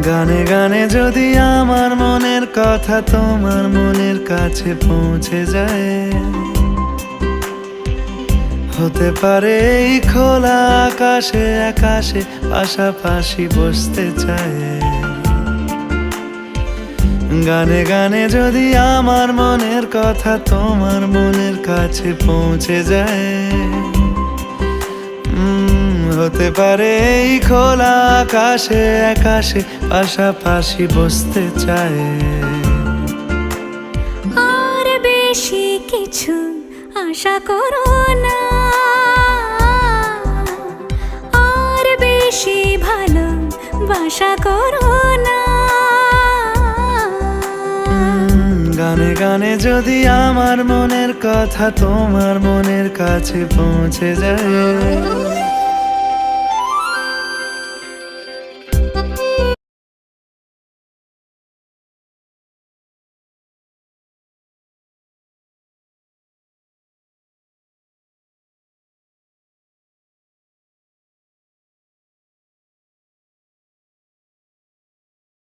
গানে গানে যদি আমার মনের কথা তোমার মনের কাছে পৌঁছে যায়, হতে পারে এই খোলা আকাশে আকাশে পাশাপাশি বসতে চায়। গানে গানে যদি আমার মনের কথা তোমার মনের কাছে পৌঁছে যায়, হতে পারে এই খোলা আকাশে আকাশে পাশাপাশি বসতে চায়। আর বেশি কিছু আশা করো না, আর বেশি ভালোবাসা করো না। গানে গানে যদি আমার মনের কথা তোমার মনের কাছে পৌঁছে যায়,